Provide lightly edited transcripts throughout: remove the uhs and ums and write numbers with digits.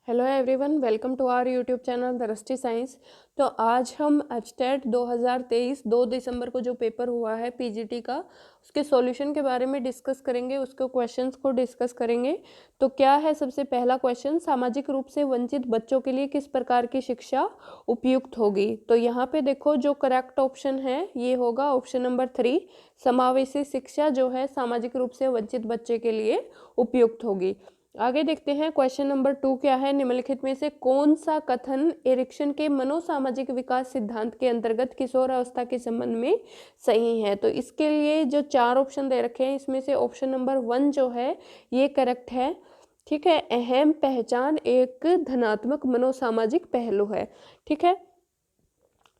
Hello everyone, welcome to our YouTube channel Drishti science. तो आज हम एचटेट 2023 2 दिसंबर को जो पेपर हुआ है पीजीटी का, उसके सॉल्यूशन के बारे में डिस्कस करेंगे, उसके क्वेश्चंस को डिस्कस करेंगे। तो क्या है सबसे पहला क्वेश्चन, सामाजिक रूप से वंचित बच्चों के लिए किस प्रकार की शिक्षा उपयुक्त होगी। तो यहाँ पे देखो जो करेक्ट ऑप्शन है ये होगा ऑप्शन नंबर 3, समावेशी शिक्षा जो है सामाजिक रूप से वंचित बच्चे के लिए उपयुक्त होगी। आगे देखते हैं क्वेश्चन नंबर 2 क्या है, निम्नलिखित में से कौन सा कथन एरिक्सन के मनोसामाजिक विकास सिद्धांत के अंतर्गत किशोर अवस्था के संबंध में सही है। तो इसके लिए जो 4 ऑप्शन दे रखे हैं इसमें से ऑप्शन नंबर 1 जो है ये करेक्ट है। ठीक है, अहम पहचान एक धनात्मक मनोसामाजिक पहलू है। ठीक है,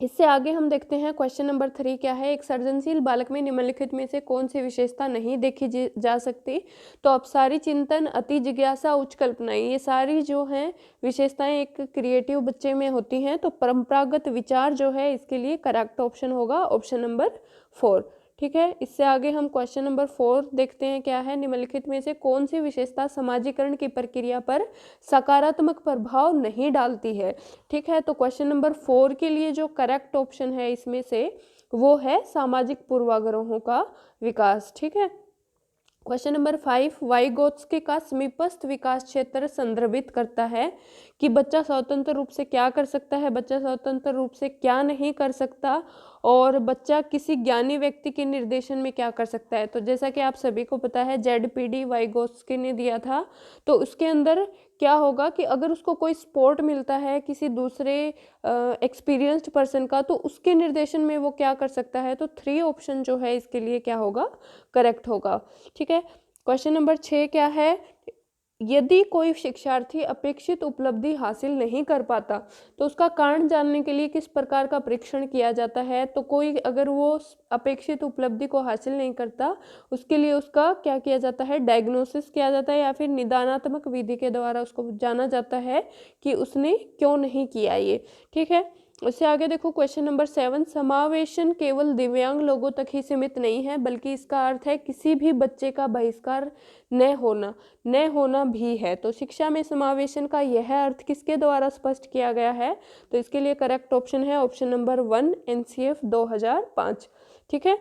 इससे आगे हम देखते हैं क्वेश्चन नंबर 3 क्या है, एक सृजनशील बालक में निम्नलिखित में से कौन सी विशेषता नहीं देखी जा सकती। तो अपसारी चिंतन, अति जिज्ञासा, उच्च कल्पनाएं, ये सारी जो हैं विशेषताएं एक क्रिएटिव बच्चे में होती हैं। तो परंपरागत विचार जो है इसके लिए करेक्ट ऑप्शन होगा ऑप्शन नंबर 4। ठीक है, इससे आगे हम क्वेश्चन नंबर 4 देखते हैं क्या है, निम्नलिखित में से कौन सी विशेषता समाजीकरण की प्रक्रिया पर सकारात्मक प्रभाव नहीं डालती है। ठीक है, तो क्वेश्चन नंबर 4 के लिए जो करेक्ट ऑप्शन है इसमें से वो है सामाजिक पूर्वाग्रहों का विकास। ठीक है, क्वेश्चन नंबर 5, वाइगोत्स्की का समीपस्थ विकास क्षेत्र संदर्भित करता है कि बच्चा स्वतंत्र रूप से क्या कर सकता है, बच्चा स्वतंत्र रूप से क्या नहीं कर सकता, और बच्चा किसी ज्ञानी व्यक्ति के निर्देशन में क्या कर सकता है। तो जैसा कि आप सभी को पता है जेडपीडी वाइगोत्स्की ने दिया था। तो उसके अंदर क्या होगा कि अगर उसको कोई सपोर्ट मिलता है किसी दूसरे एक्सपीरियंस्ड पर्सन का, तो उसके निर्देशन में वो क्या कर सकता है। तो 3 ऑप्शन जो है इसके लिए क्या होगा, करेक्ट होगा। ठीक है, क्वेश्चन नंबर 6 क्या है, यदि कोई शिक्षार्थी अपेक्षित उपलब्धि हासिल नहीं कर पाता तो उसका कारण जानने के लिए किस प्रकार का परीक्षण किया जाता है। तो कोई अगर वो अपेक्षित उपलब्धि को हासिल नहीं करता उसके लिए उसका क्या किया जाता है, डायग्नोसिस किया जाता है, या फिर निदानात्मक विधि के द्वारा उसको जाना जाता है कि उसने क्यों नहीं किया ये। ठीक है, उससे आगे देखो क्वेश्चन नंबर 7, समावेशन केवल दिव्यांग लोगों तक ही सीमित नहीं है बल्कि इसका अर्थ है किसी भी बच्चे का बहिष्कार न होना भी है। तो शिक्षा में समावेशन का यह अर्थ किसके द्वारा स्पष्ट किया गया है। तो इसके लिए करेक्ट ऑप्शन है ऑप्शन नंबर 1, एनसीएफ 2005। ठीक है,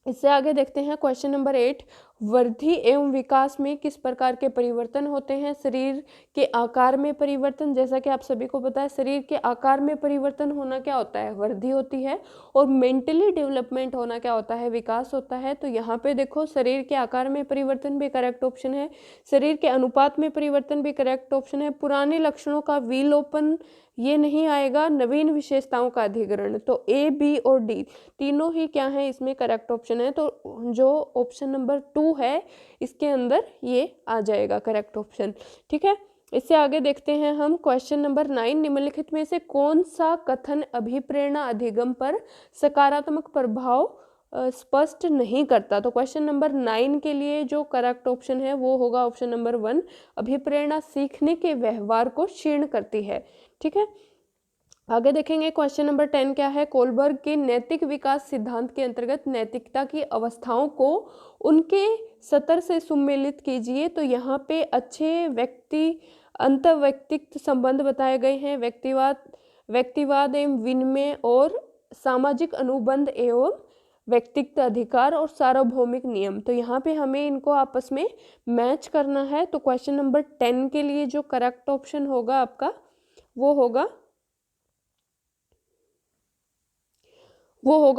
इससे आगे देखते हैं क्वेश्चन नंबर 8, वृद्धि एवं विकास में किस प्रकार के परिवर्तन होते हैं। शरीर के आकार में परिवर्तन, जैसा कि आप सभी को पता है शरीर के आकार में परिवर्तन होना क्या होता है, वृद्धि होती है। और मेंटली डेवलपमेंट होना क्या होता है, विकास होता है। तो यहाँ पे देखो शरीर के आकार में परिवर्तन भी करेक्ट ऑप्शन है, शरीर के अनुपात में परिवर्तन भी करेक्ट ऑप्शन है, पुराने लक्षणों का विलोपन ये नहीं आएगा, नवीन विशेषताओं का अधिग्रहण। तो ए, बी और डी तीनों ही क्या है इसमें करेक्ट ऑप्शन है। तो जो ऑप्शन नंबर 2 है इसके अंदर ये आ जाएगा करेक्ट ऑप्शन। ठीक है, इससे आगे देखते हैं हम क्वेश्चन नंबर 9, निम्नलिखित में से कौन सा कथन अभिप्रेरणा अधिगम पर सकारात्मक प्रभाव स्पष्ट नहीं करता। तो क्वेश्चन नंबर 9 के लिए जो करेक्ट ऑप्शन है वो होगा ऑप्शन नंबर 1, अभिप्रेरणा सीखने के व्यवहार को क्षीण करती है। ठीक है, आगे देखेंगे क्वेश्चन नंबर 10 क्या है, कोलबर्ग के नैतिक विकास सिद्धांत के अंतर्गत नैतिकता की अवस्थाओं को उनके स्तर से सम्मिलित कीजिए। तो यहाँ पे अच्छे व्यक्ति अंतर्वैयक्तिक संबंध बताए गए हैं, व्यक्तिवाद एवं विनिमय और सामाजिक अनुबंध एवं व्यक्तिगत अधिकार और सार्वभौमिक नियम। तो यहाँ पे हमें इनको आपस में मैच करना है। तो क्वेश्चन नंबर 10 के लिए जो करेक्ट ऑप्शन होगा आपका वो होगा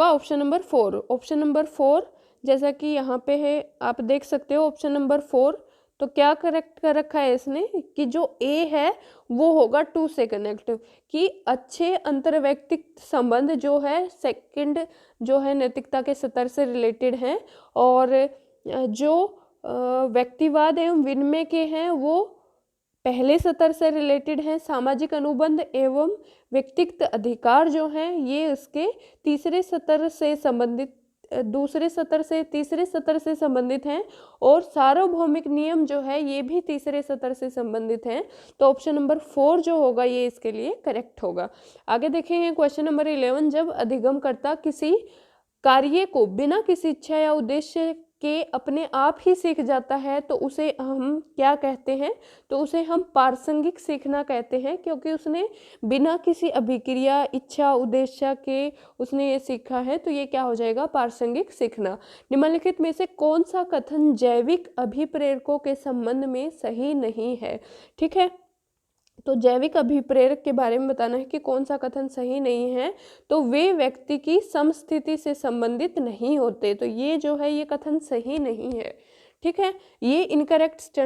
ऑप्शन नंबर 4। ऑप्शन नंबर 4 जैसा कि यहाँ पे है आप देख सकते हो ऑप्शन नंबर 4। तो क्या करेक्ट कर रखा है इसने कि जो ए है वो होगा 2 से कनेक्ट, कि अच्छे अंतर्वैयक्तिक संबंध जो है सेकंड जो है नैतिकता के स्तर से रिलेटेड हैं, और जो व्यक्तिवाद एवं विनिमय के हैं वो पहले स्तर से रिलेटेड हैं। सामाजिक अनुबंध एवं व्यक्तिगत अधिकार जो हैं ये उसके तीसरे स्तर से संबंधित तीसरे स्तर से संबंधित हैं, और सार्वभौमिक नियम जो है ये भी तीसरे स्तर से संबंधित हैं। तो ऑप्शन नंबर 4 जो होगा ये इसके लिए करेक्ट होगा। आगे देखेंगे क्वेश्चन नंबर 11, जब अधिगमकर्ता किसी कार्य को बिना किसी इच्छा या उद्देश्य के अपने आप ही सीख जाता है तो उसे हम क्या कहते हैं, तो उसे हम प्रासंगिक सीखना कहते हैं, क्योंकि उसने बिना किसी अभिक्रिया, इच्छा, उद्देश्य के उसने ये सीखा है, तो ये क्या हो जाएगा, प्रासंगिक सीखना। निम्नलिखित में से कौन सा कथन जैविक अभिप्रेरकों के संबंध में सही नहीं है। ठीक है, तो जैविक अभिप्रेरक के बारे में बताना है कि कौन सा कथन सही नहीं है, तो वे व्यक्ति की समस्थिति से संबंधित नहीं होते, तो ये जो है ये कथन सही नहीं है। ठीक है, ये इनकरेक्ट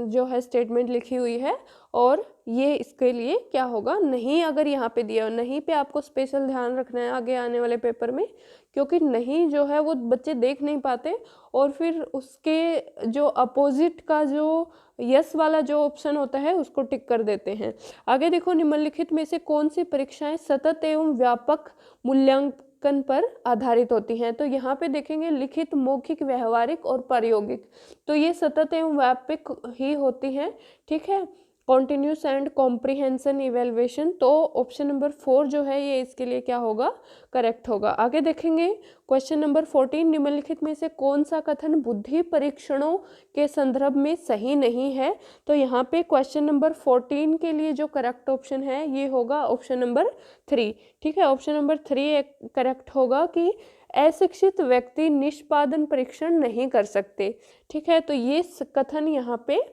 जो है स्टेटमेंट लिखी हुई है, और ये इसके लिए क्या होगा, नहीं। अगर यहाँ पे दिया हो, नहीं पे आपको स्पेशल ध्यान रखना है आगे आने वाले पेपर में, क्योंकि नहीं जो है वो बच्चे देख नहीं पाते, और फिर उसके जो अपोजिट का जो यस वाला जो ऑप्शन होता है उसको टिक कर देते हैं। आगे देखो, निम्नलिखित में से कौन सी परीक्षाएं सतत एवं व्यापक मूल्यांकन पर आधारित होती हैं, तो यहाँ पे देखेंगे लिखित, मौखिक, व्यवहारिक और प्रायोगिक, तो ये सतत एवं व्यापक ही होती हैं। ठीक है, कॉन्टिन्यूस एंड कॉम्प्रिहेंशन इवेल्युएशन, तो ऑप्शन नंबर 4 जो है ये इसके लिए क्या होगा, करेक्ट होगा। आगे देखेंगे क्वेश्चन नंबर 14, निम्नलिखित में से कौन सा कथन बुद्धि परीक्षणों के संदर्भ में सही नहीं है, तो यहाँ पे क्वेश्चन नंबर 14 के लिए जो करेक्ट ऑप्शन है ये होगा ऑप्शन नंबर 3। ठीक है, ऑप्शन नंबर 3 करेक्ट होगा कि अशिक्षित व्यक्ति निष्पादन परीक्षण नहीं कर सकते। ठीक है, तो ये कथन यहाँ पे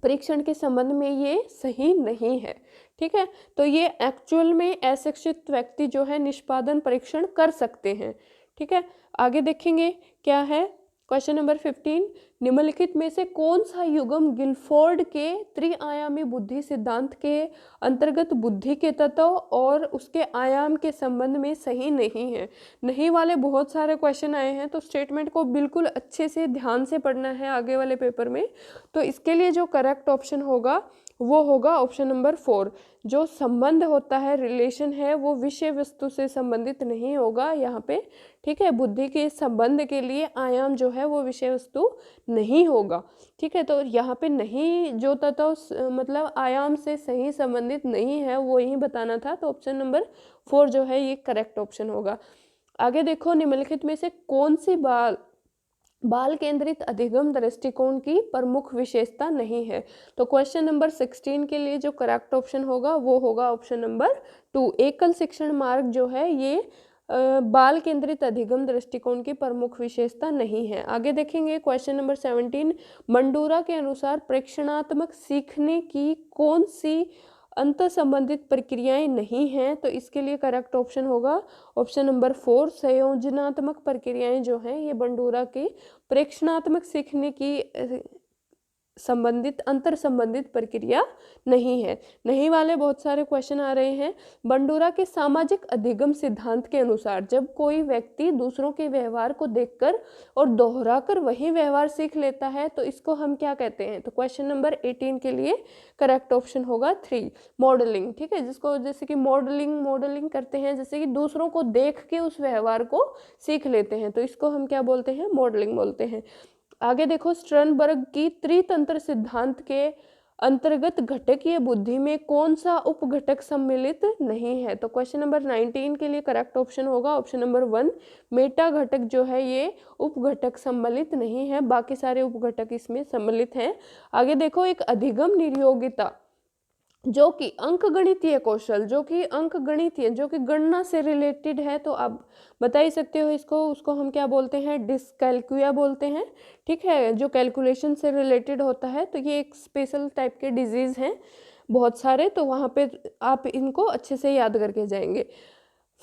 परीक्षण के संबंध में ये सही नहीं है। ठीक है, तो ये एक्चुअल में अशिक्षित व्यक्ति जो है निष्पादन परीक्षण कर सकते हैं। ठीक है, आगे देखेंगे क्या है क्वेश्चन नंबर 15, निम्नलिखित में से कौन सा युग्म गिलफोर्ड के त्रिआयामी बुद्धि सिद्धांत के अंतर्गत बुद्धि के तत्व और उसके आयाम के संबंध में सही नहीं है। नहीं वाले बहुत सारे क्वेश्चन आए हैं, तो स्टेटमेंट को बिल्कुल अच्छे से ध्यान से पढ़ना है आगे वाले पेपर में। तो इसके लिए जो करेक्ट ऑप्शन होगा वो होगा ऑप्शन नंबर 4। जो संबंध होता है, रिलेशन है, वो विषय वस्तु से संबंधित नहीं होगा यहाँ पे। ठीक है, बुद्धि के संबंध के लिए आयाम जो है वो विषय वस्तु नहीं होगा। ठीक है, तो यहाँ पे नहीं जो तत्व मतलब आयाम से सही संबंधित नहीं है वो यही बताना था, तो ऑप्शन नंबर 4 जो है ये करेक्ट ऑप्शन होगा। आगे देखो, निम्नलिखित में से कौन सी बाल केंद्रित अधिगम दृष्टिकोण की प्रमुख विशेषता नहीं है, तो क्वेश्चन नंबर 16 के लिए जो करेक्ट ऑप्शन होगा वो होगा ऑप्शन नंबर 2। एकल शिक्षण मार्ग जो है ये बाल केंद्रित अधिगम दृष्टिकोण की प्रमुख विशेषता नहीं है। आगे देखेंगे क्वेश्चन नंबर 17, मंडूरा के अनुसार प्रेक्षणात्मक सीखने की कौन सी अंतर संबंधित प्रक्रियाएं नहीं हैं, तो इसके लिए करेक्ट ऑप्शन होगा ऑप्शन नंबर 4। संयोजनात्मक प्रक्रियाएं जो हैं ये बंडूरा के प्रेक्षणात्मक सीखने की संबंधित अंतर संबंधित प्रक्रिया नहीं है। नहीं वाले बहुत सारे क्वेश्चन आ रहे हैं। बंडूरा के सामाजिक अधिगम सिद्धांत के अनुसार जब कोई व्यक्ति दूसरों के व्यवहार को देखकर और दोहराकर वही व्यवहार सीख लेता है तो इसको हम क्या कहते हैं, तो क्वेश्चन नंबर 18 के लिए करेक्ट ऑप्शन होगा 3, मॉडलिंग। ठीक है, जिसको जैसे कि मॉडलिंग करते हैं, जैसे कि दूसरों को देख के उस व्यवहार को सीख लेते हैं, तो इसको हम क्या बोलते हैं, मॉडलिंग बोलते हैं। आगे देखो, स्टर्नबर्ग की त्रितंत्र सिद्धांत के अंतर्गत घटकीय बुद्धि में कौन सा उप घटक सम्मिलित नहीं है, तो क्वेश्चन नंबर 19 के लिए करेक्ट ऑप्शन होगा ऑप्शन नंबर 1, मेटा घटक जो है ये उप घटक सम्मिलित नहीं है, बाकी सारे उप घटक इसमें सम्मिलित हैं। आगे देखो, एक अधिगम निर्योगिता जो कि अंकगणितीय कौशल, जो कि अंकगणितीय, जो कि गणना से रिलेटेड है, तो आप बता ही सकते हो इसको, उसको हम क्या बोलते हैं, डिस्कैल्कुलिया बोलते हैं। ठीक है, जो कैलकुलेशन से रिलेटेड होता है, तो ये एक स्पेशल टाइप के डिजीज़ हैं बहुत सारे, तो वहाँ पे आप इनको अच्छे से याद करके जाएंगे।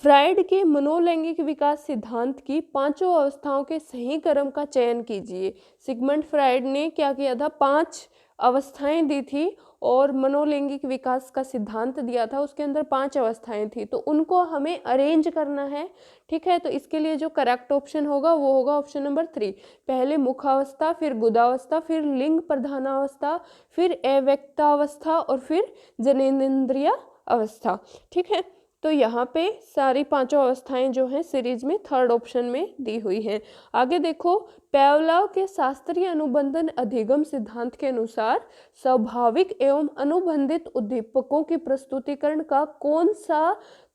फ्राइड के मनोलैंगिक विकास सिद्धांत की 5 अवस्थाओं के सही क्रम का चयन कीजिए। सिगमंड फ्राइड ने क्या किया था, 5 अवस्थाएं दी थी और मनोलैंगिक विकास का सिद्धांत दिया था, उसके अंदर 5 अवस्थाएं थी, तो उनको हमें अरेंज करना है। ठीक है, तो इसके लिए जो करेक्ट ऑप्शन होगा वो होगा ऑप्शन नंबर 3, पहले मुखावस्था, फिर गुदावस्था, फिर लिंग प्रधानावस्था, फिर अव्यक्तावस्था और फिर जनेंद्रिय अवस्था। ठीक है, तो यहाँ पे सारी 5 अवस्थाएं जो हैं सीरीज में 3rd ऑप्शन में दी हुई हैं। आगे देखो, पावलोव के शास्त्रीय अनुबंधन अधिगम सिद्धांत के अनुसार स्वाभाविक एवं अनुबंधित उद्दीपकों की प्रस्तुतिकरण का कौन सा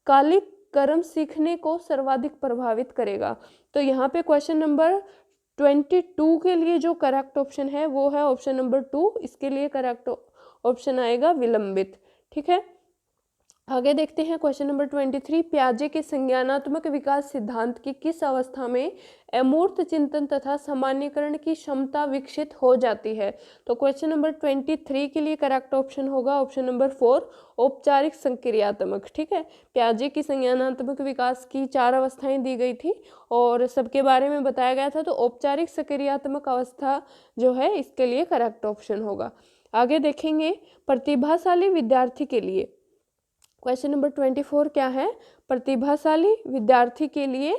कालिक क्रम सीखने को सर्वाधिक प्रभावित करेगा, तो यहाँ पे क्वेश्चन नंबर 22 के लिए जो करेक्ट ऑप्शन है वो है ऑप्शन नंबर 2, इसके लिए करेक्ट ऑप्शन आएगा विलंबित। ठीक है, आगे देखते हैं क्वेश्चन नंबर 23, प्याजे के संज्ञानात्मक विकास सिद्धांत की किस अवस्था में अमूर्त चिंतन तथा सामान्यकरण की क्षमता विकसित हो जाती है? तो क्वेश्चन नंबर 23 के लिए करेक्ट ऑप्शन होगा ऑप्शन नंबर 4, औपचारिक संक्रियात्मक। ठीक है, प्याजे की संज्ञानात्मक विकास की 4 अवस्थाएं दी गई थी और सबके बारे में बताया गया था, तो औपचारिक संक्रियात्मक अवस्था जो है इसके लिए करेक्ट ऑप्शन होगा। आगे देखेंगे प्रतिभाशाली विद्यार्थी के लिए, क्वेश्चन नंबर 24 क्या है? प्रतिभाशाली विद्यार्थी के लिए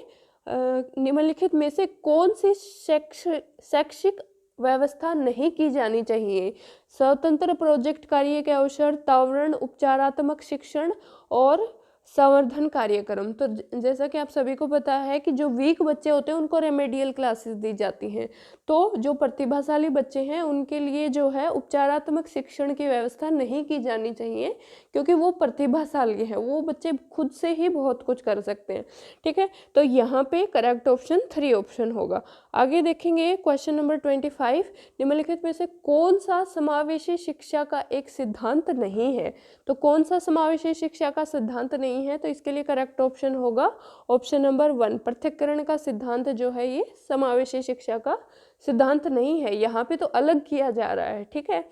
निम्नलिखित में से कौन सी शैक्षिक व्यवस्था नहीं की जानी चाहिए? स्वतंत्र प्रोजेक्ट कार्य के अवसर, त्वरण उपचारात्मक शिक्षण और संवर्धन कार्यक्रम। तो जैसा कि आप सभी को पता है कि जो वीक बच्चे होते हैं उनको रेमेडियल क्लासेस दी जाती हैं, तो जो प्रतिभाशाली बच्चे हैं उनके लिए जो है उपचारात्मक शिक्षण की व्यवस्था नहीं की जानी चाहिए, क्योंकि वो प्रतिभाशाली है, वो बच्चे खुद से ही बहुत कुछ कर सकते हैं। ठीक है, तो यहाँ पे करेक्ट ऑप्शन 3 ऑप्शन होगा। आगे देखेंगे क्वेश्चन नंबर 25, निम्नलिखित में से कौन सा समावेशी शिक्षा का एक सिद्धांत नहीं है? तो कौन सा समावेशी शिक्षा का सिद्धांत नहीं है? तो इसके लिए करेक्ट ऑप्शन होगा ऑप्शन नंबर 1, पृथक्करण का सिद्धांत जो है ये समावेशी शिक्षा का सिद्धांत नहीं है, यहाँ पे तो अलग किया जा रहा है। ठीक है,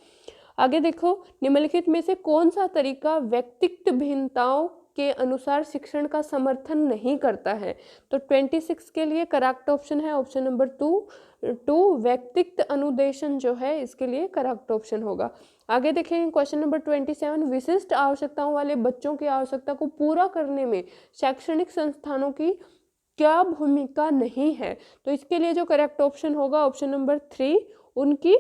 आगे देखो, निम्नलिखित में से कौन सा तरीका व्यक्तिगत भिन्नताओं के अनुसार शिक्षण का समर्थन नहीं करता है? तो 26 के लिए करेक्ट ऑप्शन है ऑप्शन नंबर 2, व्यक्तिगत अनुदेशन जो है इसके लिए करेक्ट ऑप्शन होगा। आगे देखेंगे क्वेश्चन नंबर 27, विशिष्ट आवश्यकताओं वाले बच्चों की आवश्यकता को पूरा करने में शैक्षणिक संस्थानों की क्या भूमिका नहीं है? तो इसके लिए जो करेक्ट ऑप्शन होगा ऑप्शन नंबर 3, उनकी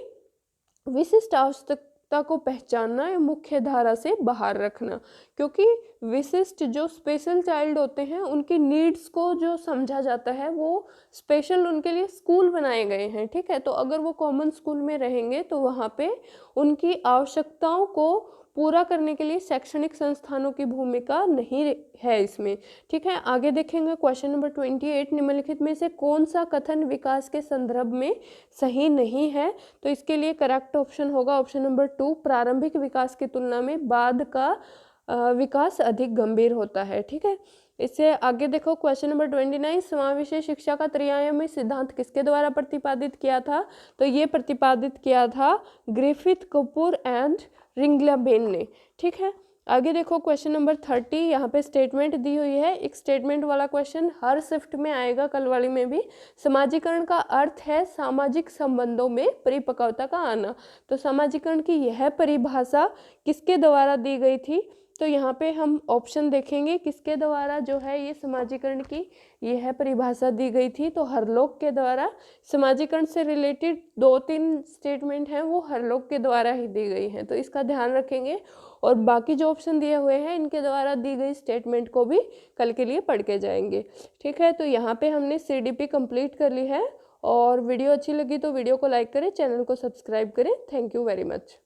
विशिष्ट आवश्यकता को पहचानना या मुख्य धारा से बाहर रखना, क्योंकि विशिष्ट जो स्पेशल चाइल्ड होते हैं उनकी नीड्स को जो समझा जाता है वो स्पेशल उनके लिए स्कूल बनाए गए हैं। ठीक है, तो अगर वो कॉमन स्कूल में रहेंगे तो वहाँ पे उनकी आवश्यकताओं को पूरा करने के लिए शैक्षणिक संस्थानों की भूमिका नहीं है इसमें। ठीक है, आगे देखेंगे क्वेश्चन नंबर 28, निम्नलिखित में से कौन सा कथन विकास के संदर्भ में सही नहीं है? तो इसके लिए करेक्ट ऑप्शन होगा ऑप्शन नंबर 2, प्रारंभिक विकास की तुलना में बाद का विकास अधिक गंभीर होता है। ठीक है, इससे आगे देखो क्वेश्चन नंबर 29, समावेशी शिक्षा का त्रिआयामी सिद्धांत किसके द्वारा प्रतिपादित किया था? तो ये प्रतिपादित किया था ग्रिफिथ, कपूर एंड रिंगलाबेन ने। ठीक है, आगे देखो क्वेश्चन नंबर 30, यहाँ पे स्टेटमेंट दी हुई है, एक स्टेटमेंट वाला क्वेश्चन हर शिफ्ट में आएगा, कल वाली में भी। समाजीकरण का अर्थ है सामाजिक संबंधों में परिपक्वता का आना। तो समाजीकरण की यह परिभाषा किसके द्वारा दी गई थी? तो यहाँ पे हम ऑप्शन देखेंगे किसके द्वारा जो है ये समाजीकरण की यह परिभाषा दी गई थी। तो हरलोक के द्वारा। समाजीकरण से रिलेटेड 2-3 स्टेटमेंट हैं वो हरलोक के द्वारा ही दी गई हैं, तो इसका ध्यान रखेंगे। और बाकी जो ऑप्शन दिए हुए हैं इनके द्वारा दी गई स्टेटमेंट को भी कल के लिए पढ़ के जाएंगे। ठीक है, तो यहाँ पे हमने CDP कंप्लीट कर ली है। और वीडियो अच्छी लगी तो वीडियो को लाइक करें, चैनल को सब्सक्राइब करें। Thank you very much.